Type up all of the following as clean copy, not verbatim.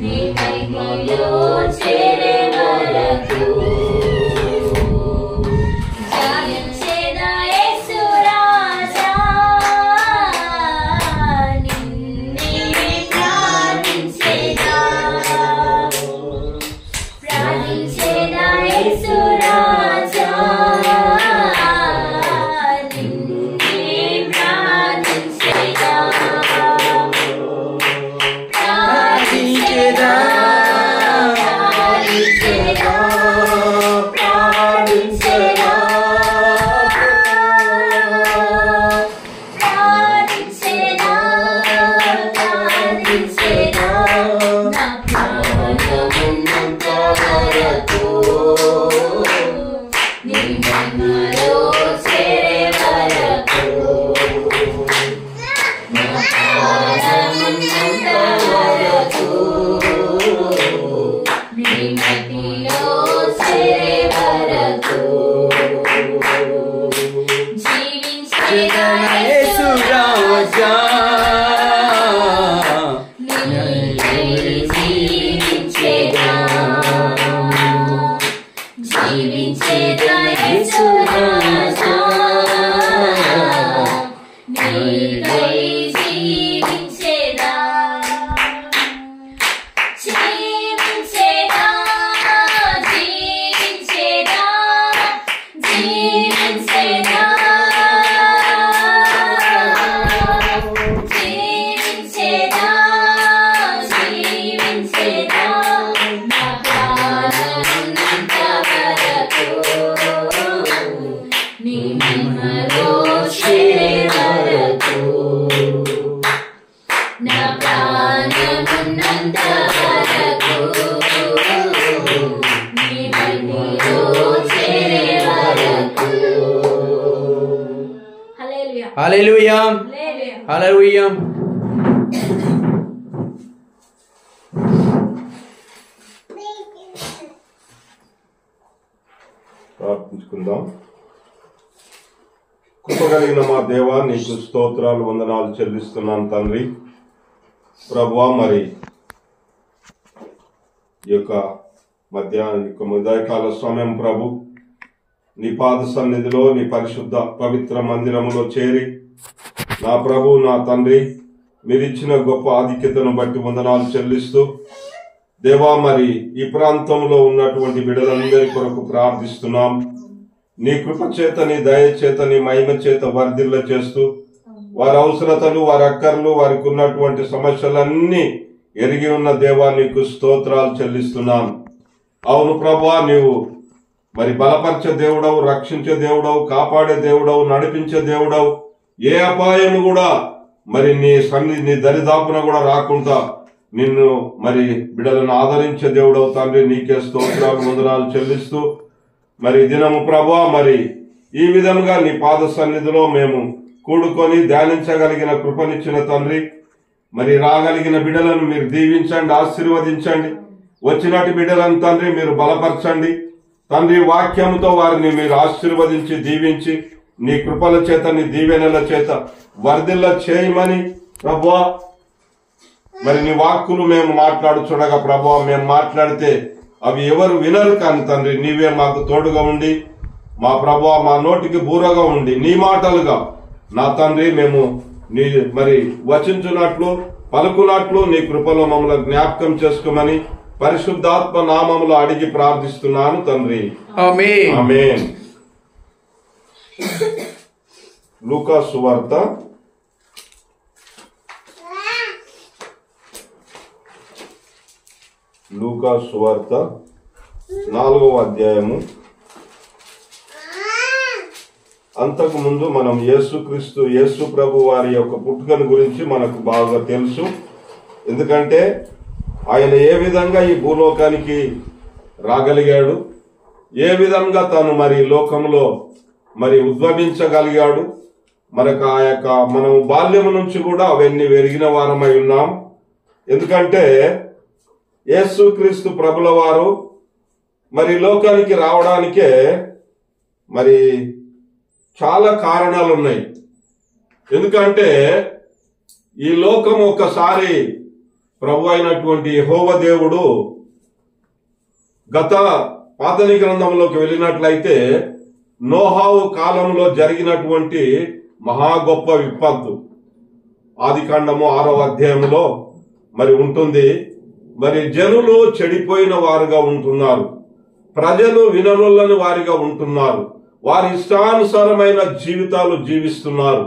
నీ మహిమలో చేరే వరకు ధ్యానించేదా యేసు రాజా నిన్నే ప్రార్థించేదా యేసు రాజా నిన్నే ప్రార్థించేదా ప్రార్థించేదా ప్రార్థించేదా ప్రార్థించేదా ప్రార్థించేదా నా ప్రాణమున్నంత వరకు నీ మహిమలో చేరే వరకు నా ప్రాణమున్నంత వరకు నీ మహిమలో చేరే వరకు జీవించేదా యేసు రాజా జీవించేదా జీవించేదా యేసు రాజా నీకై జీవించేదా జీవించేదా జీవించేదా జీవించేదా జీవించేదా జీవించేదా నా ప్రాణమున్నంత వరకు నీ మహిమలో చేరే వరకు నా ప్రాణమున్నంత వరకు నీ మహిమలో చేరే వరకు హల్లెలూయా హల్లెలూయా హల్లెలూయా. ప్రార్థించుకుందాం. కృపగలిగిన మా దేవా, నీకు స్తోత్రాలు వందనాలు చెల్లిస్తున్నాను తండ్రి. ప్రభువా, మరి ఈ యొక్క ఉదయకాల సమయం ప్రభు నీ పాద సన్నిధిలో నీ పరిశుద్ధ పవిత్ర మందిరములో చేరి నా ప్రభు నా తండ్రి మీరిచ్చిన గొప్ప ఆధిక్యతను బట్టి వందనాలు చెల్లిస్తూ దేవా, మరి ఈ ప్రాంతంలో ఉన్నటువంటి బిడ్డలందరి కొరకు ప్రార్థిస్తున్నాం. నీ కృప చేత నీ దయ చేత నీ మహిమ చేత వర్ధిల్ల చేస్తూ వారి అవసరతలు వారి అక్కర్లు వారికి ఉన్నటువంటి సమస్యలన్నీ ఎరిగి ఉన్న దేవా నీకు స్తోత్రాలు చెల్లిస్తున్నాను. అవును ప్రభువా, నీవు మరి బలపరిచే దేవుడవు, రక్షించే దేవుడవు, కాపాడే దేవుడవు, నడిపించే దేవుడవు. ఏ అపాయం కూడా మరి నీ దరిదాపున కూడా రాకుండా నిన్ను మరి బిడ్డలను ఆదరించే దేవుడవు తండ్రి. నీకే స్తోత్రాలు వందనాలు చెల్లిస్తూ మరి దినము ప్రభువా, మరి ఈ విధంగా నీ పాద సన్నిధిలో మేము కూడుకొని ధ్యానించగలిగిన కృపనిచ్చిన తండ్రి. మరి రాగలిగిన బిడ్డలను మీరు దీవించండి, ఆశీర్వదించండి. వచ్చినటి బిడ్డలను తండ్రి మీరు బలపరచండి తండ్రి. వాక్యంతో వారిని మీరు ఆశీర్వదించి దీవించి నీ కృపల చేత నీ దీవెనల చేత వర్ధిల్ల చేయమని ప్రభువా, మరి నీ వాక్కులు మేము మాట్లాడుచుడగా ప్రభువా, మేము మాట్లాడితే అవి ఎవరు వినరు కానీ తండ్రి నీవే మాకు తోడుగా ఉండి మా ప్రభువా మా నోటికి బూరగా ఉండి నీ మాటలుగా నా తండ్రి మేము నీ మరి వచించున్నట్లు పలుకున్నట్లు నీ కృపలో మమ్మల్ని జ్ఞాపకం చేసుకోమని పరిశుద్ధాత్మ నామములో అడిగి ప్రార్థిస్తున్నాను తండ్రి. ఆమేన్. ఆమేన్. లూకా సువార్త 4వ అధ్యాయము. అంతకు ముందు మనం యేసు ప్రభు వారి యొక్క పుట్టుకను గురించి మనకు బాగా తెలుసు. ఎందుకంటే ఆయన ఏ విధంగా ఈ భూలోకానికి రాగలిగాడు, ఏ విధంగా తాను మరి లోకంలో మరి ఉద్భవించగలిగాడు. మనకు ఆ యొక్క మనం బాల్యం నుంచి కూడా అవన్నీ వెరిగిన వారమై ఉన్నాం. ఎందుకంటే యేసుక్రీస్తు ప్రభుల వారు మరి లోకానికి రావడానికే మరి చాలా కారణాలు ఉన్నాయి. ఎందుకంటే ఈ లోకం ఒకసారి ప్రభు అయినటువంటి యెహోవా దేవుడు గత పాత గ్రంథంలోకి వెళ్ళినట్లయితే నోహావు కాలంలో జరిగినటువంటి మహా గొప్ప విపత్తు ఆదికాండము 6వ అధ్యాయంలో మరి ఉంటుంది. మరి జనులు చెడిపోయిన వారుగా ఉంటున్నారు, ప్రజలు వినరులని వారిగా ఉంటున్నారు, వారి ఇష్టానుసారమైన జీవితాలు జీవిస్తున్నారు.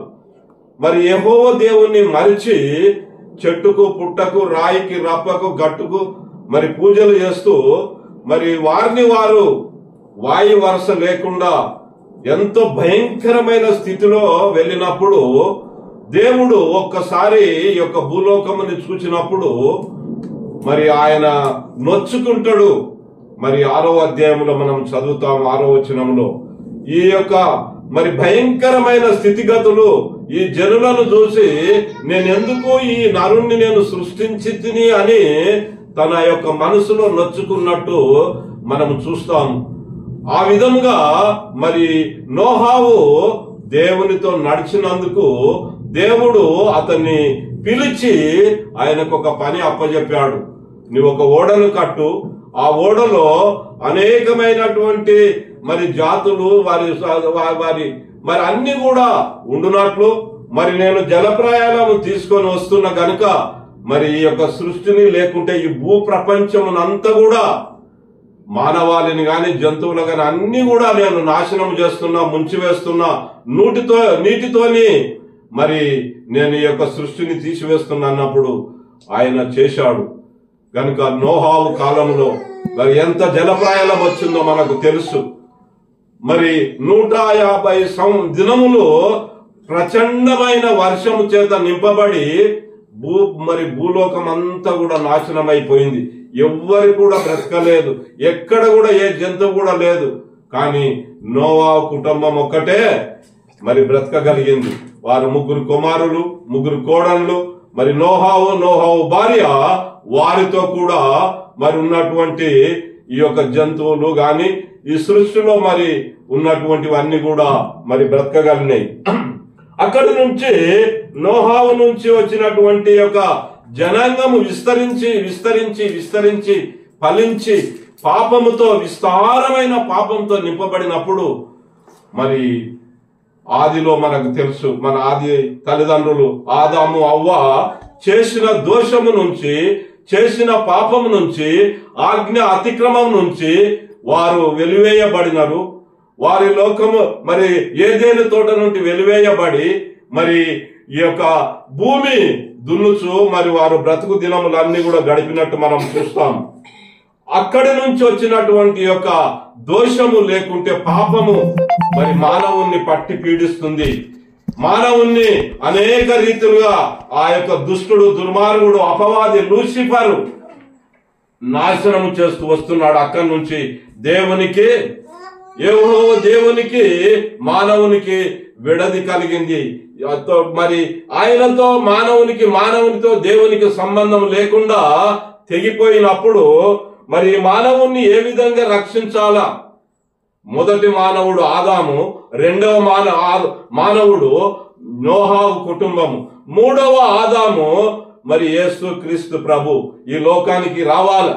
మరి యెహోవా దేవుణ్ణి మరిచి చెట్టుకు పుట్టకు రాయికి రప్పకు గట్టుకు మరి పూజలు చేస్తూ మరి వారిని వారు వాయు వరుస లేకుండా ఎంతో భయంకరమైన స్థితిలో వెళ్ళినప్పుడు దేవుడు ఒక్కసారి ఈ యొక్క భూలోకముని చూచినప్పుడు మరి ఆయన నొచ్చుకుంటాడు. మరి 6వ అధ్యాయంలో మనం చదువుతాం 6వ వచనంలో ఈ యొక్క మరి భయంకరమైన స్థితిగతులు ఈ జనులను చూసి నేనెందుకు ఈ నరుణ్ణి నేను సృష్టించి తిని అని తన యొక్క మనసులో నొచ్చుకున్నట్టు మనం చూస్తాం. ఆ విధముగా మరి నోహావు దేవునితో నడిచినందుకు దేవుడు అతన్ని పిలిచి ఆయనకు ఒక పని అప్పచెప్పాడు. నువ్వు ఒక ఓడను కట్టు, ఆ ఓడలో అనేకమైనటువంటి మరి జాతులు వారి మరి అన్ని కూడా ఉండునట్లు మరి నేను జలప్రయాణము తీసుకొని వస్తున్నా గనుక మరి ఈ యొక్క సృష్టిని లేకుంటే ఈ భూ ప్రపంచమునంతా కూడా మానవాళిని గాని జంతువులు గాని అన్ని కూడా నేను నాశనం చేస్తున్నా, ముంచివేస్తున్నా, నీటితోని మరి నేను ఈ యొక్క సృష్టిని తీసివేస్తున్నా అన్నప్పుడు ఆయన చేశాడు. కనుక నోహావు కాలంలో మరి ఎంత జలప్రయాణం వచ్చిందో మనకు తెలుసు. మరి 150 దినములు ప్రచండమైన వర్షము చేత నింపబడి భూలోకం అంతా కూడా నాశనం అయిపోయింది. ఎవ్వరు కూడా బ్రతకలేదు, ఎక్కడ కూడా ఏ జంతువు కూడా లేదు. కానీ నోవా కుటుంబం ఒక్కటే మరి బ్రతకగలిగింది. వారు 3 కుమారులు, 3 కోడళ్ళు, మరి నోహావు భార్య, వారితో కూడా మరి ఉన్నటువంటి ఈ యొక్క జంతువులు గాని ఈ సృష్టిలో మరి ఉన్నటువంటివన్నీ కూడా మరి బ్రతకగలిగినాయి. అక్కడి నుంచి నోహావు నుంచి వచ్చినటువంటి యొక్క జనాంగము విస్తరించి ఫలించి పాపముతో విస్తారమైన పాపంతో నింపబడినప్పుడు మరి ఆదిలో మనకు తెలుసు, మన ఆది తల్లిదండ్రులు ఆదాము అవ్వ చేసిన దోషము నుంచి, చేసిన పాపము నుంచి, ఆజ్ఞ అతిక్రమం నుంచి వారు వెలివేయబడినారు. వారి లోకము మరి ఏదేని తోట నుండి వెలివేయబడి మరి ఈ యొక్క భూమి దున్నుచు మరి వారు బ్రతుకు దినములన్నీ కూడా గడిపినట్టు మనం చూస్తాం. అక్కడి నుంచి వచ్చినటువంటి యొక్క దోషము లేకుంటే పాపము మరి మానవుణ్ణి పట్టి పీడిస్తుంది. మానవుణ్ణి అనేక రీతిలుగా ఆ యొక్క దుష్టుడు, దుర్మార్గుడు, అపవాది లూసిఫరు నాశనము చేస్తూ వస్తున్నాడు. అక్కడి నుంచి దేవునికి మానవునికి విడది కలిగింది. మరి ఆయనతో మానవునితో దేవునికి సంబంధం లేకుండా తెగిపోయినప్పుడు మరి మానవుణ్ణి ఏ విధంగా రక్షించాలా? మొదటి మానవుడు ఆదాము, రెండవ మానవుడు నోహావు కుటుంబము, మూడవ ఆదాము మరి యేసు క్రీస్తు ప్రభు ఈ లోకానికి రావాల.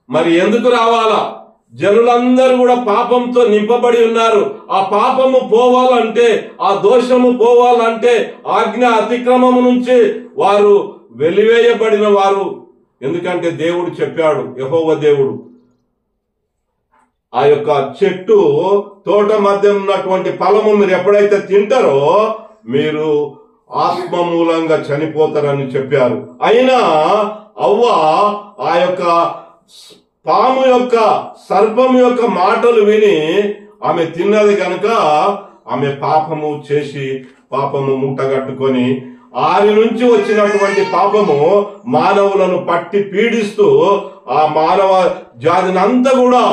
మరి ఎందుకు రావాలా? జనులందరూ కూడా పాపంతో నింపబడి ఉన్నారు. ఆ పాపము పోవాలంటే, ఆ దోషము పోవాలంటే, ఆజ్ఞ అతిక్రమము నుంచి వారు వెలివేయబడిన వారు. ఎందుకంటే దేవుడు చెప్పాడు, యెహోవా దేవుడు ఆ యొక్క చెట్టు తోట మధ్య ఉన్నటువంటి ఫలము మీరు ఎప్పుడైతే తింటారో మీరు ఆత్మ మూలంగా చనిపోతారని చెప్పారు. అయినా అవ్వ ఆ యొక్క పాము యొక్క సర్పం యొక్క మాటలు విని ఆమె తిన్నది కనుక ఆమె పాపము చేసి పాపము మూటగట్టుకొని ఆరి నుంచి వచ్చినటువంటి పాపము మానవులను పట్టి పీడిస్తూ ఆ మానవ జాతిని అంతా కూడా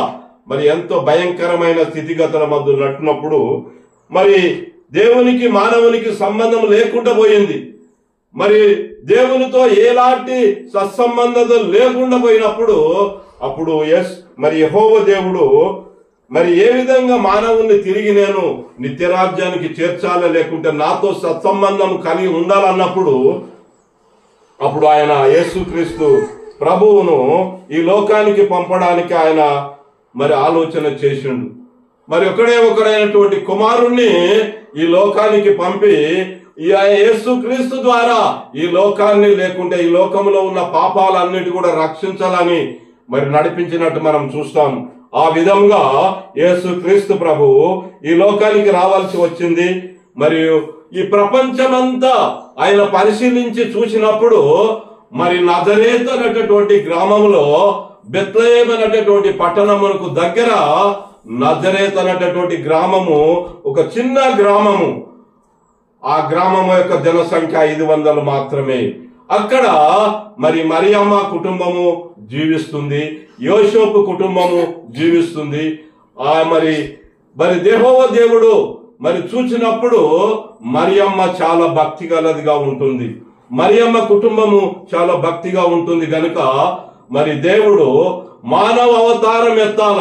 మరి ఎంతో భయంకరమైన స్థితిగతుల మధ్య నట్టునప్పుడు మరి దేవునికి మానవునికి సంబంధం లేకుండా పోయింది. మరి దేవునితో ఎలాంటి సత్సంబంధత లేకుండా పోయినప్పుడు అప్పుడు మరి యెహోవా దేవుడు మరి ఏ విధంగా మానవుణ్ణి తిరిగి నేను నిత్యరాజ్యానికి చేర్చాలా, లేకుంటే నాతో సత్సంబంధం కలిగి ఉండాలన్నప్పుడు అప్పుడు ఆయన యేసుక్రీస్తు ప్రభువును ఈ లోకానికి పంపడానికి ఆయన మరి ఆలోచన చేసిండు. మరి ఒకడైనటువంటి కుమారుణ్ణి ఈ లోకానికి పంపి ఈ యేసుక్రీస్తు ద్వారా ఈ లోకాన్ని లేకుంటే ఈ లోకంలో ఉన్న పాపాలన్నిటి కూడా రక్షించాలని మరి నడిపించినట్టు మనం చూస్తాం. ఆ విధంగా యేసుక్రీస్తు ప్రభు ఈ లోకానికి రావాల్సి వచ్చింది. మరియు ఈ ప్రపంచమంతా ఆయన పరిశీలించి చూసినప్పుడు మరి నజరేతు అనేటటువంటి గ్రామంలో బెత్లెహేము అనేటటువంటి పట్టణమునకు దగ్గర నజరేతు అనేటటువంటి గ్రామము ఒక చిన్న గ్రామము. ఆ గ్రామము యొక్క జనసంఖ్య 500 మాత్రమే. అక్కడ మరి మరియమ్మ కుటుంబము జీవిస్తుంది, యోసేపు కుటుంబము జీవిస్తుంది. మరి యెహోవా దేవుడు మరి చూచినప్పుడు మరియమ్మ చాలా భక్తి గలదిగా ఉంటుంది, మరియమ్మ కుటుంబము చాలా భక్తిగా ఉంటుంది గనుక మరి దేవుడు మానవ అవతారం ఎత్తాల.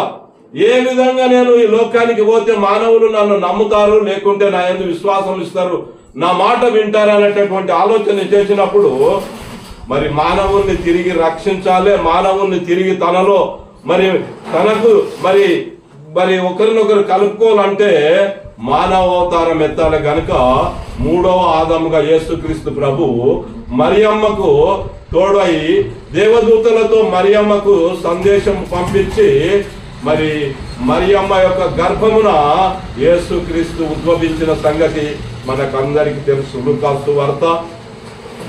ఏ విధంగా నేను ఈ లోకానికి పోతే మానవులు నన్ను నమ్ముతారు, లేకుంటే నా యందు విశ్వాసం ఇస్తారు, నా మాట వింటారు అనేటటువంటి ఆలోచన చేసినప్పుడు మరి మానవుల్ని తిరిగి రక్షించాలి, మానవుల్ని తిరిగి తనలో మరి తనకు మరి మరి ఒకరినొకరు కలుపుకోవాలంటే మానవ అవతారం ఎత్తాలి గనుక 3వ ఆదాముగా యేసుక్రీస్తు ప్రభు మరియమ్మకు తోడై దేవదూతలతో మరియమ్మకు సందేశం పంపించి మరి మరియమ్మ యొక్క గర్భమున యేసుక్రీస్తు ఉద్భవించిన సంగతి మనకందరికి తెలుసు. లూకాసు వార్త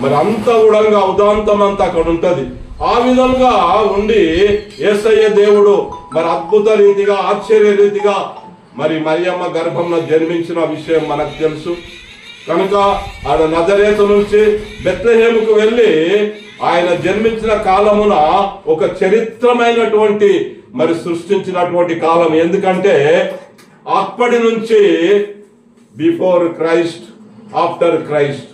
మరి అంత ఉడంగా ఉదాంతం అంతా అక్కడ ఉంటది. ఆ విధంగా ఉండి యేసయ్య దేవుడు మరి అద్భుత రీతిగా ఆశ్చర్య రీతిగా మరి మరియమ్మ గర్భంలో జన్మించిన విషయం మనకు తెలుసు కనుక ఆడ నజరేతు నుంచి బెత్లెహేముకు వెళ్ళి ఆయన జన్మించిన కాలమున ఒక చరిత్రమైనటువంటి మరి సృష్టించినటువంటి కాలం. ఎందుకంటే అప్పటి నుంచి బిఫోర్ క్రైస్ట్, ఆఫ్టర్ క్రైస్ట్,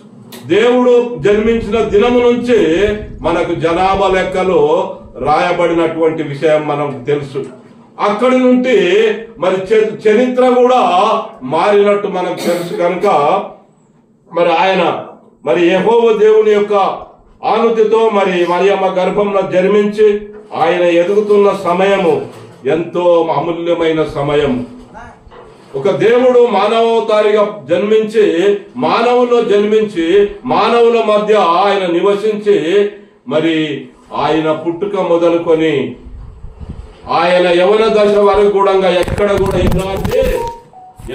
దేవుడు జన్మించిన దినము నుంచి మనకు జనాభా లెక్కలు రాయబడినటువంటి విషయం మనకు తెలుసు. అక్కడి నుండి మరి చరిత్ర కూడా మారినట్టు మనకు తెలుసు కనుక మరి ఆయన మరి యెహోవా దేవుని యొక్క ఆనుతితో మరి మరియమ్మ గర్భంలో జన్మించి ఆయన ఎదుగుతున్న సమయము ఎంతో అమూల్యమైన సమయం. ఒక దేవుడు మానవతారిగా జన్మించి మానవుల్లో జన్మించి మానవుల మధ్య ఆయన నివసించి మరి ఆయన పుట్టుక మొదలుకొని ఆయన యవన దశ వరకు కూడా ఎక్కడ కూడా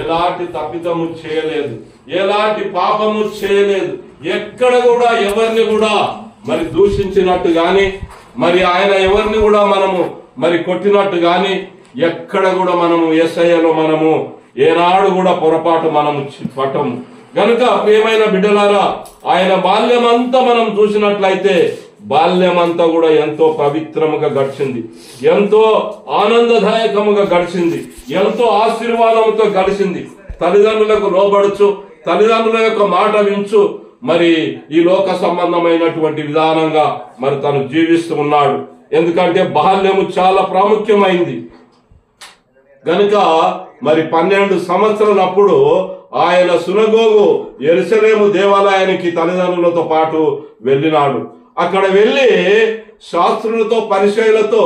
ఎలాంటి తప్పిదము చేయలేదు, ఎలాంటి పాపము చేయలేదు, ఎక్కడ కూడా ఎవరిని కూడా మరి దూషించినట్టు గాని మరి ఆయన ఎవరిని కూడా మనము మరి కొట్టినట్టు గాని ఎక్కడ కూడా మనము యేసయ్యలో మనము ఏనాడు కూడా పొరపాటు మనము పట్టము గనుక ప్రియమైన బిడ్డలారా, ఆయన బాల్యమంతా మనం చూసినట్లయితే బాల్యమంతా కూడా ఎంతో పవిత్రముగా గడిచింది, ఎంతో ఆనందదాయకముగా గడిచింది, ఎంతో ఆశీర్వాదంతో గడిచింది. తల్లిదండ్రులకు లోబడుచు, తల్లిదండ్రుల యొక్క మాట వించు మరి ఈ లోక సంబంధమైనటువంటి విధానంగా మరి తను జీవిస్తూ ఉన్నాడు. ఎందుకంటే బాల్యము చాలా ప్రాముఖ్యమైంది గనుక మరి 12 సంవత్సరాలప్పుడు ఆయన సునగోగు యెరూషలేము దేవాలయానికి తల్లిదండ్రులతో పాటు వెళ్ళినాడు. అక్కడ వెళ్ళి శాస్త్రులతో పరిచయులతో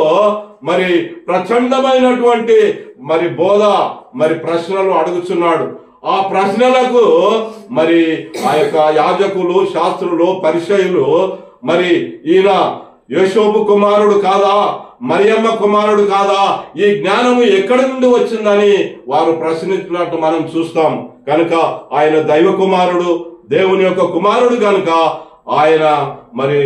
మరి ప్రచండమైనటువంటి మరి బోధ మరి ప్రశ్నలు అడుగుచున్నాడు. ఆ ప్రశ్నలకు మరి ఆ యొక్క యాజకులు, శాస్త్రులు, పరిచయులు మరి ఈయన యోసేపు కుమారుడు కాదా, మరియమ్మ కుమారుడు కాదా, ఈ జ్ఞానము ఎక్కడి నుండి వచ్చిందని వారు ప్రశ్నించినట్టు మనం చూస్తాం. కనుక ఆయన దైవ కుమారుడు, దేవుని యొక్క కుమారుడు కనుక ఆయన మరి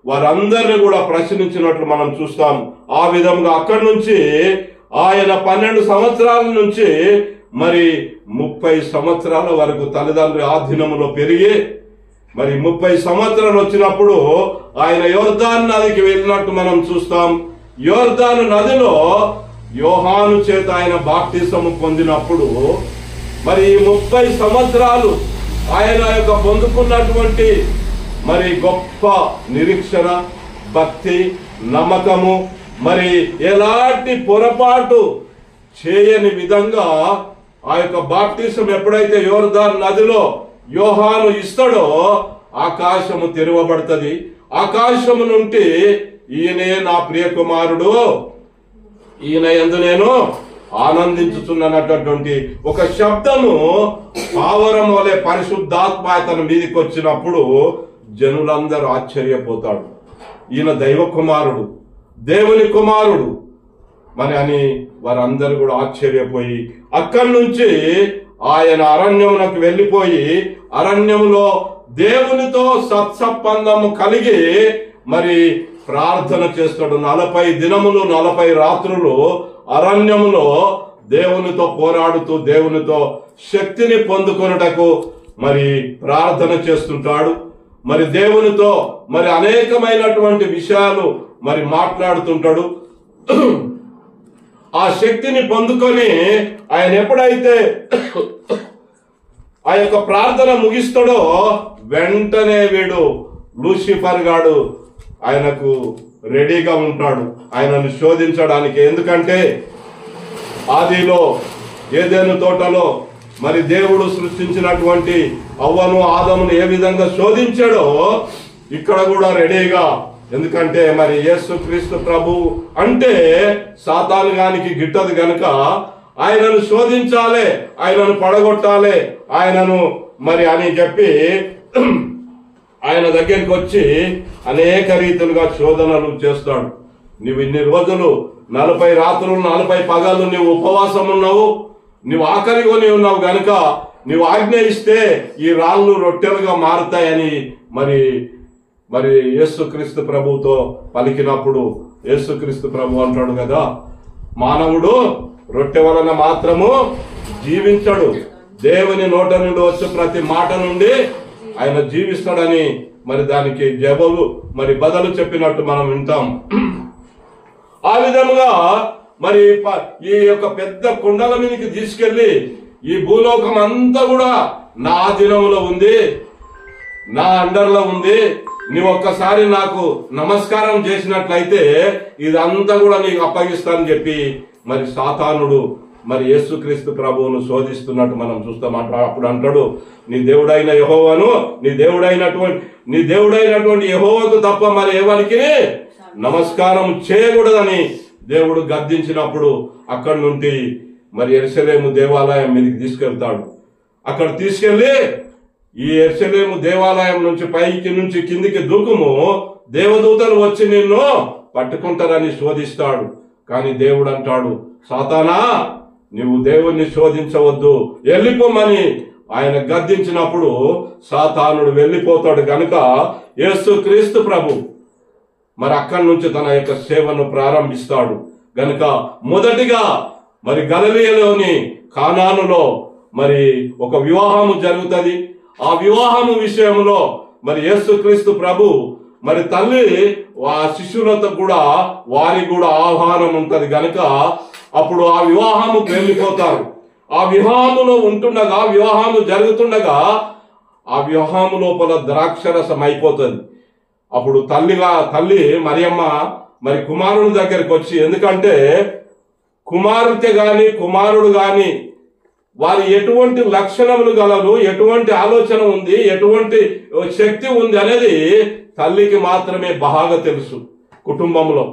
వారందరినీ కూడా ప్రశ్నించినట్లు మనం చూస్తాం. ఆ విధంగా అక్కడి నుంచి ఆయన 12 సంవత్సరాల నుంచి మరి 30 సంవత్సరాల వరకు తల్లిదండ్రుల ఆధీనంలో పెరిగి మరి 30 సంవత్సరాలు వచ్చినప్పుడు ఆయన యోర్దాను నదికి వెళ్ళినట్టు మనం చూస్తాం. యోర్దాను నదిలో యోహాను చేత ఆయన బాప్తిసము పొందినప్పుడు మరి 30 సంవత్సరాలు ఆయన యొక్క పొందుకున్నటువంటి మరి గొప్ప నిరీక్షణ, భక్తి, నమ్మకము మరి ఎలాంటి పొరపాటు చేయని విధంగా ఆ యొక్క బాప్తిసం ఎప్పుడైతే యోర్దాను నదిలో యోహాను ఇస్తాడో ఆకాశము తెరవబడుతుంది. ఆకాశము నుండి ఈయనే నా ప్రియ కుమారుడు, ఈయన యందు నేను ఆనందించుచున్నటువంటి ఒక శబ్దము పావరం వలె పరిశుద్ధాత్మ అతని మీదకి వచ్చినప్పుడు జనులందరూ ఆశ్చర్యపోతాడు. ఈయన దైవ కుమారుడు, దేవుని కుమారుడు మరి అని వారందరూ కూడా ఆశ్చర్యపోయి అక్కడి నుంచి ఆయన అరణ్యమునకు వెళ్ళిపోయి అరణ్యములో దేవునితో సత్సంబంధము కలిగి మరి ప్రార్థన చేస్తాడు. 40 దినములు 40 రాత్రులు అరణ్యములో దేవునితో పోరాడుతూ దేవునితో శక్తిని పొందుకొనుటకు మరి ప్రార్థన చేస్తుంటాడు. మరి దేవునితో మరి అనేకమైనటువంటి విషయాలు మరి మాట్లాడుతుంటాడు. ఆ శక్తిని పొందుకొని ఆయన ఎప్పుడైతే ఆ యొక్క ప్రార్థన ముగిస్తాడో వెంటనే వీడు లూసిఫర్ గాడు ఆయనకు రెడీగా ఉంటాడు ఆయనను శోధించడానికి. ఎందుకంటే ఆదిలో ఏదెను తోటలో మరి దేవుడు సృష్టించినటువంటి అవ్వను ఆదమును ఏ విధంగా శోధించాడో ఇక్కడ కూడా రెడీగా. ఎందుకంటే మరి యేసుక్రీస్తు ప్రభు అంటే సాతానుగానికి గిట్టదు గనుక ఆయనను శోధించాలి, ఆయనను పడగొట్టాలి, ఆయనను మరి అని చెప్పి ఆయన దగ్గరికి వచ్చి అనేక రీతులుగా శోధనలు చేస్తాడు. నువ్వు ఇన్ని రోజులు 40 రాత్రులు 40 పగలు నువ్వు ఉపవాసం ఉన్నావు, నువ్వు ఆకలి కొని ఉన్నావు గనుక నువ్వు ఆజ్ఞ ఇస్తే ఈ రాళ్ళు రొట్టెలుగా మారుతాయని మరి మరి యేసుక్రీస్తు ప్రభుతో పలికినప్పుడు యేసుక్రీస్తు ప్రభు అంటాడు కదా, మానవుడు రొట్టె వలన మాత్రము జీవించడు, దేవుని నోట నుండి వచ్చే ప్రతి మాట నుండి ఆయన జీవిస్తాడని మరి దానికి జవాబు మరి బదులు చెప్పినట్టు మనం వింటాం. ఆ విధంగా మరి ఈ యొక్క పెద్ద కుండల మీదకి తీసుకెళ్లి ఈ భూలోకం అంతా కూడా నా అధీనంలో ఉంది, నా అండర్లో ఉంది, నువ్వు ఒక్కసారి నాకు నమస్కారం చేసినట్లయితే ఇదంతా కూడా నీకు అప్పగిస్తానని చెప్పి మరి సాతానుడు మరి యేసుక్రీస్తు ప్రభువును శోధిస్తున్నట్టు మనం చూస్తాం. అప్పుడు అంటాడు, నీ దేవుడైన యెహోవాను నీ దేవుడైనటువంటి యెహోవాకు తప్ప మరి ఎవరికి నమస్కారం చేయకూడదని దేవుడు గద్దించినప్పుడు అక్కడి నుండి మరి యెరూషలేము దేవాలయం మీదకి తీసుకెళ్తాడు. అక్కడ తీసుకెళ్లి ఈ యెరూషలేము దేవాలయం నుంచి పైకి నుంచి కిందికి దూకుము, దేవదూతలు వచ్చి నిన్ను పట్టుకుంటారని శోధిస్తాడు. కానీ దేవుడు అంటాడు, సాతానా నువ్వు దేవుణ్ణి శోధించవద్దు, వెళ్ళిపోమని ఆయన గద్దించినప్పుడు సాతానుడు వెళ్ళిపోతాడు. కనుక యేసుక్రీస్తు ప్రభు మరి అక్కడి నుంచి తన యొక్క సేవను ప్రారంభిస్తాడు. గనుక మొదటిగా మరి గలిలయలోని కానానులో మరి ఒక వివాహము జరుగుతుంది. ఆ వివాహము విషయంలో మరి యేసుక్రీస్తు ప్రభు మరి తల్లి ఆ శిష్యులతో కూడా వారికి కూడా ఆహ్వానం ఉంటది గనుక అప్పుడు ఆ వివాహముకు వెళ్ళిపోతారు. ఆ వివాహములో ఉంటుండగా వివాహము జరుగుతుండగా ఆ వివాహము లోపల ద్రాక్షరసం అయిపోతుంది. అప్పుడు తల్లి మరియమ్మ మరి కుమారుని దగ్గరికి వచ్చి, ఎందుకంటే కుమార్తె గాని కుమారుడు గాని వారి ఎటువంటి లక్షణములు గలరు, ఎటువంటి ఆలోచన ఉంది, ఎటువంటి శక్తి ఉంది అనేది తల్లికి మాత్రమే బాగా తెలుసు. కుటుంబంలో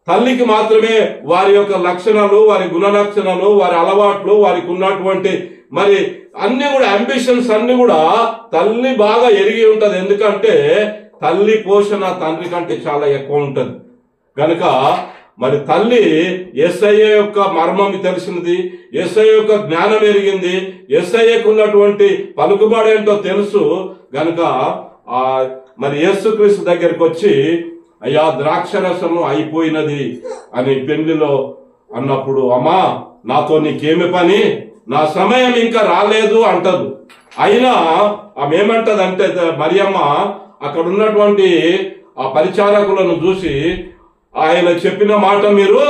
తల్లికి మాత్రమే వారి యొక్క లక్షణాలు, వారి గుణ లక్షణాలు, వారి అలవాట్లు, వారికి ఉన్నటువంటి మరి అన్ని కూడా అంబిషన్స్ అన్ని కూడా తల్లి బాగా ఎరిగి ఉంటది. ఎందుకంటే తల్లి పోషణ తండ్రి కంటే చాలా ఎక్కువ ఉంటది. గనుక మరి తల్లి యేసయ్య యొక్క మర్మం తెలిసినది, యేసయ్య యొక్క జ్ఞానం ఎరిగింది, యేసయ్యకు ఉన్నటువంటి పలుకుబడి ఏంటో తెలుసు. గనుక మరి యేసుక్రీస్తు దగ్గరికి వచ్చి, అయ్యా ద్రాక్షరసము అయిపోయినది అని పెళ్లిలో అన్నప్పుడు, అమ్మా నాతో నీకేమి పని, నా సమయం ఇంకా రాలేదు అంటదు. అయినా ఆమె ఏమంటదంటే మరియమ్మ అక్కడ ఉన్నటువంటి ఆ పరిచారకులను చూసి, ఆయన చెప్పిన మాట మీరు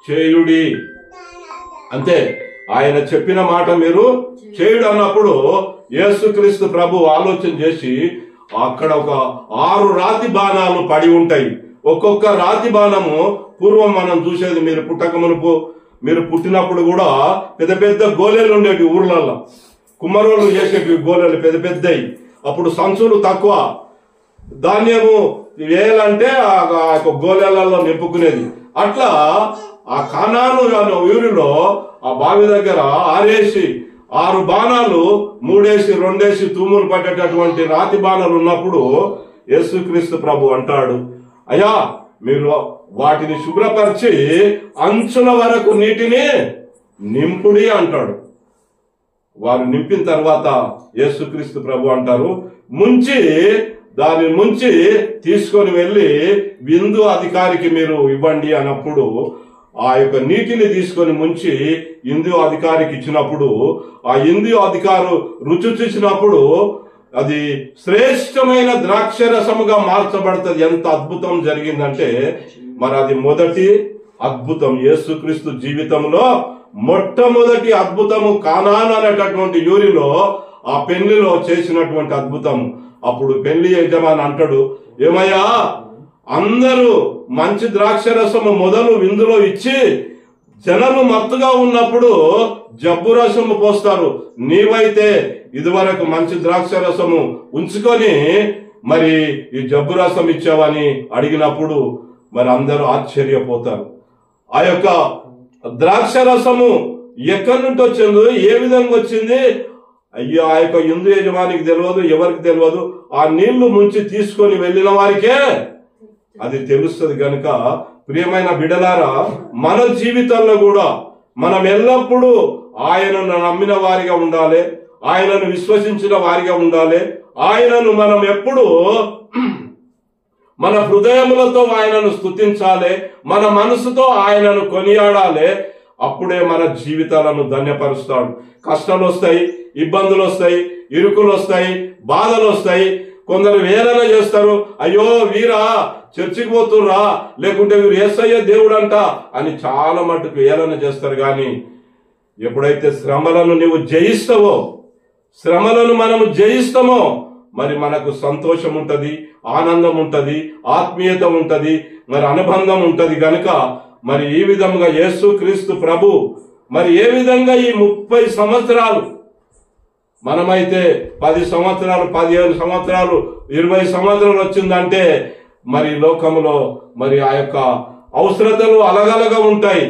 చేయుడి, అంతే, ఆయన చెప్పిన మాట మీరు చేయుడు అన్నప్పుడు యేసుక్రీస్తు ప్రభు ఆలోచన చేసి అక్కడ ఒక 6 రాతి బాణాలు పడి ఉంటాయి. ఒక్కొక్క రాతి బాణము పూర్వం మనం చూసేది, మీరు పుట్టకమునుపు మీరు పుట్టినప్పుడు కూడా పెద్ద పెద్ద గోళెలు ఉండేవి ఊర్లలో, కుమ్మరోళ్ళు చేసేవి గోళెలు పెద్ద పెద్దవి. అప్పుడు సంచులు తక్కువ, ధాన్యము వేయాలంటే ఆ యొక్క గోళాలలో నింపుకునేది. అట్లా ఆ కానాను ఊరిలో ఆ బావి దగ్గర 6 బాణాలు 3 తూములు పట్టేటటువంటి రాతి బాణాలు ఉన్నప్పుడు యేసుక్రీస్తు ప్రభు అంటాడు, అయ్యా మీరు వాటిని శుభ్రపరిచి అంచుల వరకు నీటిని నింపుడి అంటాడు. వారు నింపిన తర్వాత యేసుక్రీస్తు ప్రభు అంటారు, దాన్ని ముంచి తీసుకొని వెళ్ళి విందు అధికారికి మీరు ఇవ్వండి అన్నప్పుడు ఆ యొక్క నీటిని తీసుకొని ముంచి ఇందు అధికారికి ఇచ్చినప్పుడు ఆ ఇందు అధికారు రుచి చూసినప్పుడు అది శ్రేష్టమైన ద్రాక్షరసముగా మార్చబడుతుంది. ఎంత అద్భుతం జరిగిందంటే మరి అది మొదటి అద్భుతం యేసుక్రీస్తు జీవితంలో మొట్టమొదటి అద్భుతము కానాను అనేటటువంటి ఊరిలో ఆ పెళ్లిలో చేసినటువంటి అద్భుతం. అప్పుడు పెళ్లి యజమాని అంటాడు, ఏమయ్యా అందరూ మంచి ద్రాక్షరసము మొదలు విందులో ఇచ్చి జనము మత్తుగా ఉన్నప్పుడు జబ్బు రసము పోస్తారు, నీవైతే ఇదివరకు మంచి ద్రాక్షరసము ఉంచుకొని మరి ఈ జబ్బు రసం ఇచ్చావని అడిగినప్పుడు మరి అందరూ ఆశ్చర్యపోతారు. ఆ యొక్క ద్రాక్షరసము ఎక్కడి నుండి వచ్చిందో, ఏ విధంగా వచ్చింది, అయ్యో ఆ యొక్క హిందూ యజమానికి తెలియదు, ఎవరికి తెలియదు. ఆ నీళ్లు ముంచి తీసుకొని వెళ్ళిన వారికే అది తెలుస్తుంది. గనుక ప్రియమైన బిడ్డలారా, మన జీవితంలో కూడా మనం ఎల్లప్పుడూ ఆయనను నమ్మిన వారిగా ఉండాలి, ఆయనను విశ్వసించిన వారిగా ఉండాలి. ఆయనను మనం ఎప్పుడు మన హృదయములతో ఆయనను స్తుతించాలి, మన మనసుతో ఆయనను కొనియాడాలి. అప్పుడే మన జీవితాలను ధన్యపరుస్తాడు. కష్టాలు వస్తాయి, ఇబ్బందులు వస్తాయి, ఇరుకులు వస్తాయి, బాధలు వస్తాయి. కొందరు వేదన చేస్తారు, అయ్యో వీరా చర్చికి పోతుర్రా, లేకుంటే వీరు యేసయ్య దేవుడు అంట అని చాలా మటుకు వేదన చేస్తారు. కానీ ఎప్పుడైతే శ్రమలను నీవు జయిస్తావో, శ్రమలను మనము జయిస్తామో మరి మనకు సంతోషం ఉంటది, ఆనందం ఉంటది, ఆత్మీయత ఉంటది, మరి అనుబంధం ఉంటది. గనుక మరి ఈ విధంగా యేసుక్రీస్తు ప్రభు మరి ఏ విధంగా ఈ 30 సంవత్సరాలు, మనమైతే 10 సంవత్సరాలు, 15 సంవత్సరాలు, 20 సంవత్సరాలు వచ్చిందంటే మరి లోకములో మరి ఆ యొక్క అవసరతలు అలగలగా ఉంటాయి.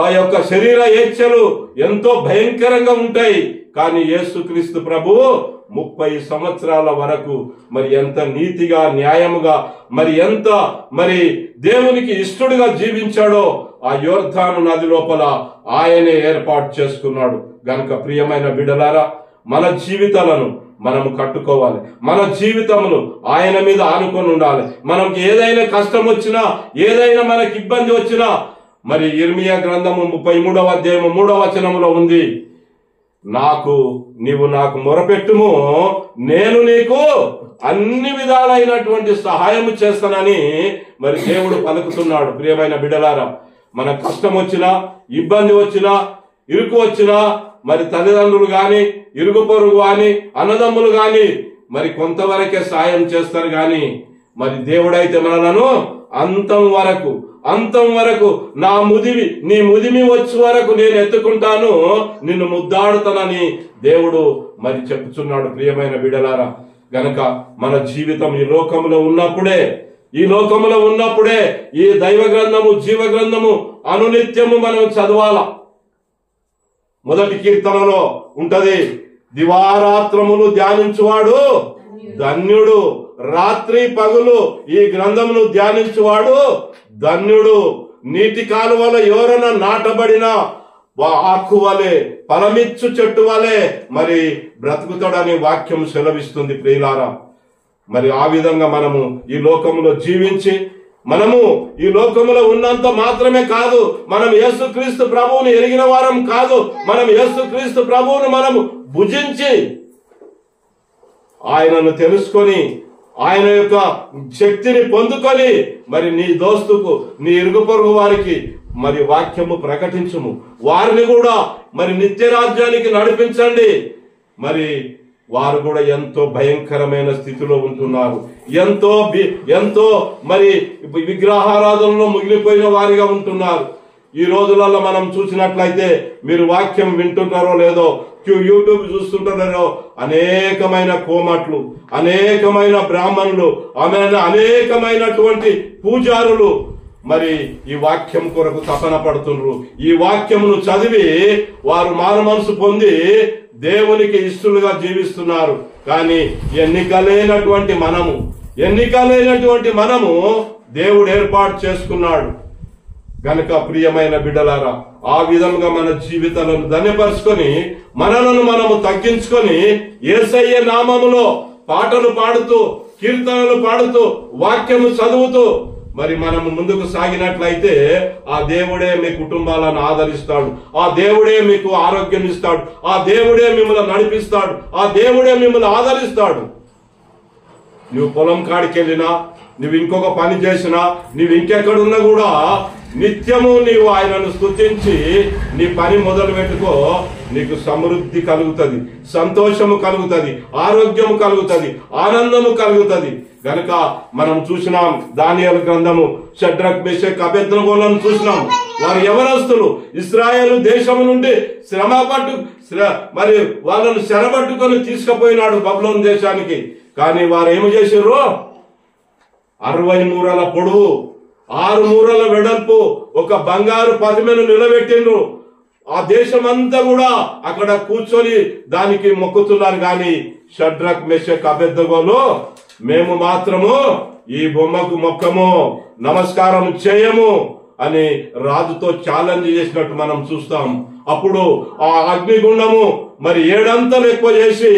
ఆ యొక్క శరీర ఏచ్ఛలు ఎంతో భయంకరంగా ఉంటాయి. కానీ యేసుక్రీస్తు ప్రభు 30 సంవత్సరాల వరకు మరి ఎంత నీతిగా, న్యాయముగా, మరి ఎంత మరి దేవునికి ఇష్టడుగా జీవించాడో ఆ యోర్దాను నది లోపల ఆయనే ఏర్పాటు చేసుకున్నాడు. గనుక ప్రియమైన బిడ్డలారా, మన జీవితాలను మనము కట్టుకోవాలి, మన జీవితమును ఆయన మీద ఆనుకొని ఉండాలి. మనకి ఏదైనా కష్టం వచ్చినా, ఏదైనా మనకి ఇబ్బంది వచ్చినా, మరి ఇర్మియా గ్రంథము 33వ అధ్యాయము 3వ వచనములో ఉంది, నీవు నాకు మొరపెట్టుము, నేను నీకు అన్ని విధాలైనటువంటి సహాయము చేస్తానని మరి దేవుడు పలుకుతున్నాడు. ప్రియమైన బిడ్డలారా, మన కష్టం వచ్చినా, ఇబ్బంది వచ్చినా, ఇరుకు వచ్చినా, మరి తల్లిదండ్రులు గాని, ఇరుగు పొరుగు గాని, అన్నదమ్ములు గాని మరి కొంతవరకే సాయం చేస్తారు. గాని మరి దేవుడైతే మనలను అంతం వరకు నీ ముదిమి వచ్చే వరకు నేను ఎత్తుకుంటాను, నిన్ను ముద్దాడుతానని దేవుడు మరి చెప్పుచున్నాడు. ప్రియమైన బిడ్డలారా, గనక మన జీవితం ఈ లోకంలో ఉన్నప్పుడే ఈ దైవ గ్రంథము, జీవ గ్రంథము అనునిత్యము మనం చదవాల. మొదటి కీర్తనలో ఉంటది, దివారాత్రములు ధ్యానించువాడు ధన్యుడు, రాత్రి పగులు ఈ గ్రంథమును ధ్యానించువాడు ధన్యుడు. నీటి కాలువల ఎవరైనా నాటబడిన ఆకు వలె, ఫలమిచ్చు చెట్టు వలె మరి బ్రతుకుతాడని వాక్యం సెలవిస్తుంది. ప్రియులారా, మరి ఆ విధంగా మనము ఈ లోకములో జీవించి, మనము ఈ లోకములో ఉన్నంత మాత్రమే కాదు, మనం యేసుక్రీస్తు ప్రభువుని ఎరిగిన వారం కాదు, మనం యేసుక్రీస్తు ప్రభువును మనము భుజించి ఆయనను తెలుసుకొని, ఆయన యొక్క శక్తిని పొందుకొని మరి నీ దోస్తుకు, నీ ఇరుగు పొరుగు వారికి మరి వాక్యము ప్రకటించుము. వారిని కూడా మరి నిత్య రాజ్యానికి నడిపించండి. మరి వారు కూడా ఎంతో భయంకరమైన స్థితిలో ఉంటున్నారు, ఎంతో మరి విగ్రహారాధనలో మిగిలిపోయిన వారిగా ఉంటున్నారు. ఈ రోజులలో మనం చూసినట్లయితే మీరు వాక్యం వింటుంటారో లేదో, యూట్యూబ్ చూస్తుంటారో, అనేకమైన కోమట్లు, అనేకమైన బ్రాహ్మణులు, అనేకమైనటువంటి పూజారులు మరి ఈ వాక్యం కొరకు తపన పడుతున్నారు. ఈ వాక్యమును చదివి వారు మారు మనసు పొంది దేవునికి ఇష్టలుగా జీవిస్తున్నారు. కానీ ఎన్నికలేనటువంటి మనము దేవుడు ఏర్పాటు చేసుకున్నాడు గనుక ప్రియమైన బిడ్డలారా, ఆ విధంగా మన జీవితాలను ధన్యపరుచుకొని మనలను మనము తగ్గించుకొని యేసయ్య నామములో పాటలు పాడుతూ, కీర్తనలు పాడుతూ, వాక్యము చదువుతూ మరి మనము ముందుకు సాగినట్లయితే ఆ దేవుడే మీ కుటుంబాలను ఆదరిస్తాడు, ఆ దేవుడే మీకు ఆరోగ్యం ఇస్తాడు, ఆ దేవుడే మిమ్మల్ని నడిపిస్తాడు, ఆ దేవుడే మిమ్మల్ని ఆదరిస్తాడు. నువ్వు పొలం కాడికి వెళ్ళినా, నువ్వు ఇంకొక పని చేసినా, నువ్వు ఇంకెక్కడున్నా కూడా నిత్యము నీవు ఆయనను స్తుతించి నీ పని మొదలు పెట్టుకో. నీకు సమృద్ధి కలుగుతుంది, సంతోషము కలుగుతుంది, ఆరోగ్యము కలుగుతుంది, ఆనందము కలుగుతుంది. గనుక మనం చూసినాం దానియేలు గ్రంథము, షడ్రక్ మెషక్ అబేద్నెగోలను చూసినాం. వారు యవనస్తులు, ఇశ్రాయేలు దేశము నుండి మరి వాళ్ళను చెరబట్టుకొని తీసుకుపోయినాడు బబులోను దేశానికి. కానీ వారు ఏమి చేశారు? 60 మూరల పొడవు, 6 మూరల వెడల్పు ఒక బంగారు పతిమెను నిలబెట్టిండ్రు. ఆ దేశమంతా కూడా అక్కడ కూర్చొని దానికి మొక్కుతున్నారు. కానీ షడ్రక్ మెషక్ అబేద్నెగోలు మేము మాత్రము ఈ బొమ్మకు మొక్కము, నమస్కారం చేయము అని రాజుతో ఛాలెంజ్ చేసినట్టు మనం చూస్తాం. అప్పుడు ఆ అగ్నిగుండము మరి 7 అంతలు ఎక్కువ చేసి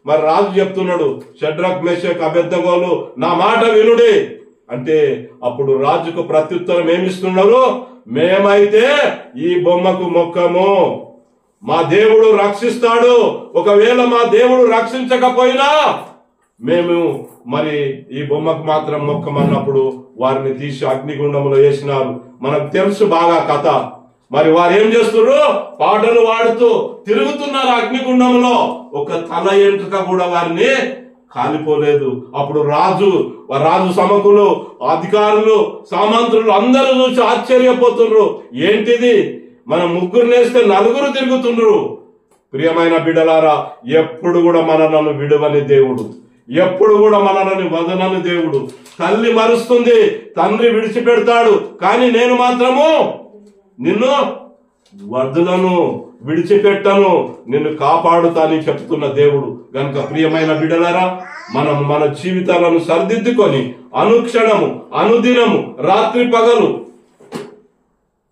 మరి రాజు చెప్తున్నాడు, షడ్రక్ మెషక్ అబేద్నెగోలు నా మాట వినుడి అంటే అప్పుడు రాజుకు ప్రత్యుత్తరం ఏమిస్తున్నారు? మేమైతే ఈ బొమ్మకు మొక్కము, మా దేవుడు రక్షిస్తాడు. ఒకవేళ మా దేవుడు రక్షించకపోయినా మేము మరి ఈ బొమ్మకు మాత్రం మొక్కమన్నప్పుడు వారిని తీసి అగ్నిగుండంలో వేసినారు. మనకు తెలుసు బాగా కథ. మరి వారు ఏం చేస్తున్నారు? పాటలు పాడుతూ తిరుగుతున్నారు అగ్నిగుండంలో. ఒక తల ఎంట్రుక కూడా వారిని కాలిపోలేదు. అప్పుడు రాజు సమకులు, అధికారులు, సామంతులు అందరూ చూసి ఆశ్చర్యపోతున్నారు. ఏంటిది, మనం 3 నేస్తే 4 తిరుగుతుండ్రు. ప్రియమైన బిడ్డలారా, ఎప్పుడు కూడా మనలను విడువని దేవుడు, ఎప్పుడు కూడా మనలను వదలని దేవుడు. తల్లి మరుస్తుంది, తండ్రి విడిచిపెడతాడు, కానీ నేను మాత్రము నిన్ను వదలను, విడిచిపెట్టను, నిన్ను కాపాడుతానని చెప్తున్న దేవుడు. గనుక ప్రియమైన బిడ్డలారా, మనం మన జీవితాలను సరిదిద్దుకొని అనుక్షణము, అనుదినము, రాత్రి పగలు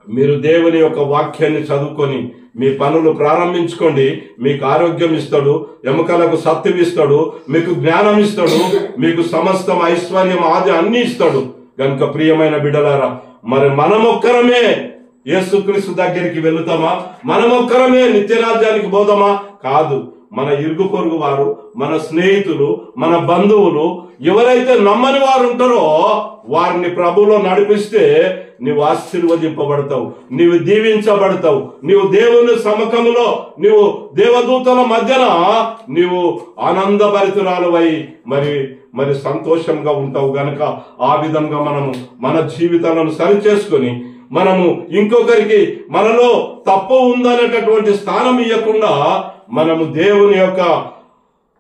మీరు దేవుని యొక్క వాక్యాన్ని చదువుకొని మీ పనులు ప్రారంభించుకోండి. మీకు ఆరోగ్యం ఇస్తాడు, ఎముకలకు శక్తి ఇస్తాడు, మీకు జ్ఞానం ఇస్తాడు, మీకు సమస్తం ఐశ్వర్యం ఆది అన్ని ఇస్తాడు. గనుక ప్రియమైన బిడ్డలారా, మరి మనమొక్కరమే యేసుక్రీస్తు దగ్గరికి వెళుతామా? మనమొక్కరమే నిత్యరాజ్యానికి పోదామా? కాదు. మన ఇరుగు పొరుగు వారు, మన స్నేహితులు, మన బంధువులు ఎవరైతే నమ్మని వారు ఉంటారో వారిని ప్రభువులో నడిపిస్తే నీవు ఆశీర్వదింపబడతావు, నీవు దీవించబడతావు, నీవు దేవుని సముఖంలో, నీవు దేవదూతల మధ్యన నీవు ఆనందభరితురాలువై మరి సంతోషంగా ఉంటావు. గనక ఆ విధంగా మనము మన జీవితాలను సరి చేసుకొని మనము ఇంకొకరికి మనలో తప్పు ఉందనేటటువంటి స్థానం ఇవ్వకుండా మనము దేవుని యొక్క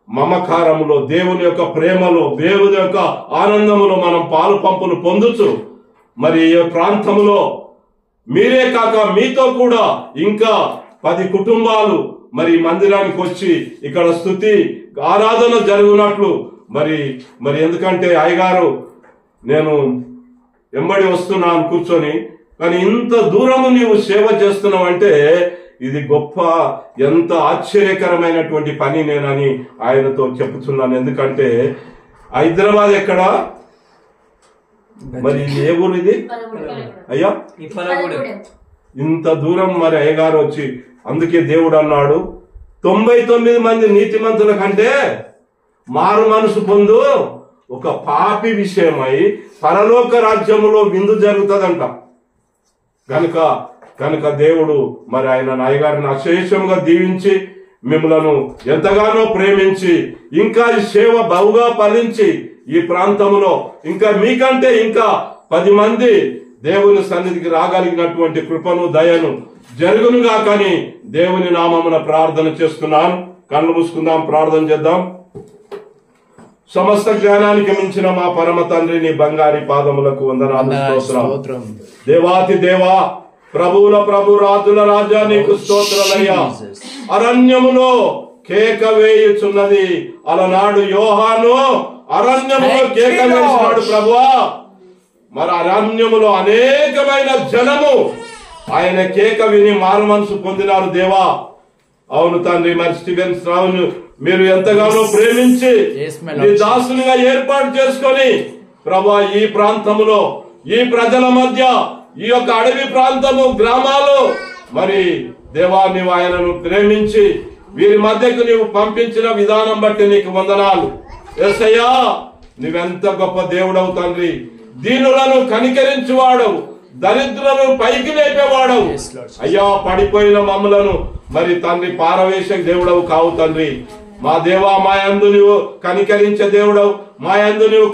మమకారములో, దేవుని యొక్క ప్రేమలో, దేవుని యొక్క ఆనందములో మనం పాలు పంపులు పొందుచు మరి ఈ ప్రాంతంలో మీరే కాక మీతో కూడా ఇంకా 10 కుటుంబాలు మరి మందిరానికి వచ్చి ఇక్కడ స్తుతి ఆరాధన జరుగునట్లు మరి ఎందుకంటే అయ్యగారు నేను ఎంబడి వస్తున్నాను కూర్చొని, కానీ ఇంత దూరము నీవు సేవ చేస్తున్నావు అంటే ఇది గొప్ప, ఎంత ఆశ్చర్యకరమైనటువంటి పని నేనని ఆయనతో చెప్తున్నాను. ఎందుకంటే హైదరాబాద్ ఎక్కడ, మరి ఏ ఊరు ఇది అయ్యా? ఇంత దూరం మరి అయ్యగారు వచ్చి, అందుకే దేవుడు అన్నాడు 99 మంది నీతిమంతుల కంటే మారు మనసు పొందు ఒక పాపి విషయమై పరలోక రాజ్యములో విందు జరుగుతుందంట. కనుక దేవుడు మరి ఆయన అయ్యగారిని అశేషంగా దీవించి మిమ్మలను ఎంతగానో ప్రేమించి ఇంకా ఈ సేవ బహుగా ఫలించి ఈ ప్రాంతంలో ఇంకా మీకంటే ఇంకా 10 మంది దేవుని సన్నిధికి రాగలిగినటువంటి కృపను దయను జరుగునుగా కానీ దేవుని నామమున ప్రార్థన చేస్తున్నాను. కళ్ళు మూసుకుందాం, ప్రార్థన చేద్దాం. సమస్త జ్ఞానానికి మించిన మా పరమ తండ్రి, నీ బంగారి పాదములకు వందనాలు, స్తోత్రం. దేవాతి దేవా, ప్రభువుల ప్రభు, రాజుల రాజా, నీకు స్తోత్రాలయ్యా. అరణ్యములో కేక వేయుచున్నది, అలనాడు యోహాను అరణ్యములో కేక వేసినాడు ప్రభువా. మరి అరణ్యములో అనేకమైన జనము ఆయన కేక విని మారు మనసు పొందినారు దేవా. అవును తండ్రి, మరి స్టీవెన్ రావును మీరు ఎంతగానో ప్రేమించి నీ దాసునిగా ఏర్పాటు చేసుకొని ప్రభా, ఈ ప్రాంతములో ఈ ప్రజల మధ్య, ఈ యొక్క అడవి ప్రాంతము, గ్రామాలు, మరి దేవా నీవు ఆయనను ప్రేమించి వీరి మధ్యకు నీవు పంపించిన విధానం బట్టి నీకు వందనాలు. యేసయ్యా, నీవెంత గొప్ప దేవుడవు తండ్రి. దీనులను కనికరించువాడవు, దరిద్రులను పైకి లేపేవాడవు అయ్యా. పడిపోయిన మమ్మలను మరి తండ్రి పారవేశ దేవుడవు కావు తండ్రి. మా దేవా, మా యందు నీవు కనికరించే దేవుడవు, మా యందు నీవు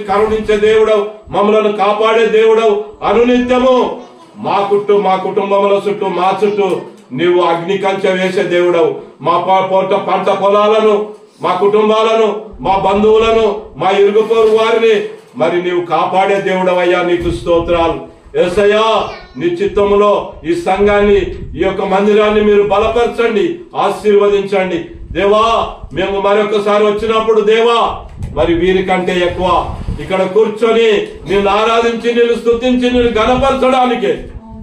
కరుణించే దేవుడవు, మమ్మలను కాపాడే దేవుడవు. అనునిత్యము మా కుటుంబముల చుట్టూ, మా చుట్టూ నీవు అగ్ని కంచె వేసే దేవుడవు. మా పంట పొలాలను, మా కుటుంబాలను, మా బంధువులను, మా ఇరుగు పొరుగు వారిని మరి నీవు కాపాడే దేవుడవయ్యా. నీకు స్తోత్రాలు. యేసయ్యా, నీ చిత్తములో ఈ సంఘాన్ని, ఈ యొక్క మందిరాన్ని మీరు బలపరచండి, ఆశీర్వదించండి దేవా. మేము మరొకసారి వచ్చినప్పుడు దేవా, మరి వీరికంటే ఎక్కువ ఇక్కడ కూర్చొని నిన్ను ఆరాధించి, నిన్ను స్తుతించి, నిన్ను గణపరచడానికి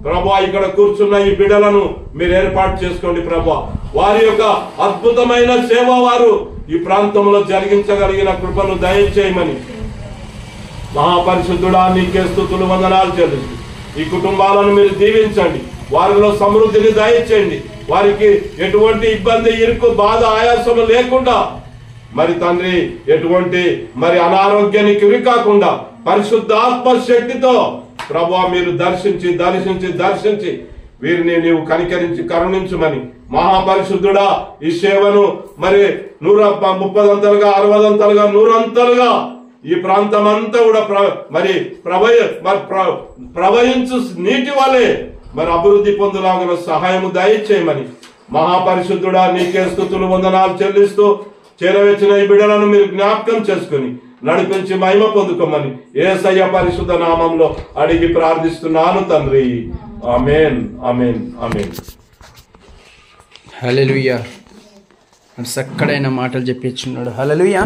ప్రభా, ఇక్కడ కూర్చున్న ఈ బిడ్డలను మీరు ఏర్పాటు చేసుకోండి ప్రభా. వారి యొక్క అద్భుతమైన సేవ వారు ఈ ప్రాంతంలో జరిగించగలిగిన కృపను దయచేయమని మహాపరిశుద్ధుడా నీకే స్తుతులు, వందనాలు చెల్లిస్తూ ఈ కుటుంబాలను మీరు దీవించండి, వారిలో సమృద్ధిని దయచేయండి. వారికి ఎటువంటి ఇబ్బంది, ఇరుకు, బాధ, ఆయాసము లేకుండా మరి తండ్రి ఎటువంటి మరి అనారోగ్యానికి గురి కాకుండా పరిశుద్ధ ఆత్మ శక్తితో ప్రభువా మీరు దర్శించి వీరిని నీవు కనికరించి కరుణించుమని మహాపరిశుద్ధుడా ఈ సేవను మరి 130 అంతలుగా 60 అంతలుగా 100 అంతలుగా ఈ ప్రాంతం అంతా కూడా మరి ప్రవహించు నీటి వలె మరి అభివృద్ధి పొందులాగిన సహాయము దయచేయమని మహాపరిశుద్ధుడా నీకే స్తుతులు, వందనాలు చెల్లిస్తూ చేరవచ్చిన ఈ బిడ్డలను మీరు జ్ఞాపకం చేసుకుని నడిపించి మహిమ పొందుకోమని యేసయ్య పరిశుద్ధ నామంలో అడిగి ప్రార్థిస్తున్నాను తండ్రి. ఆమేన్, ఆమేన్, ఆమేన్. హల్లెలూయా. చక్కడైన మాటలు చెప్పించున్నాడు. హల్లెలూయా.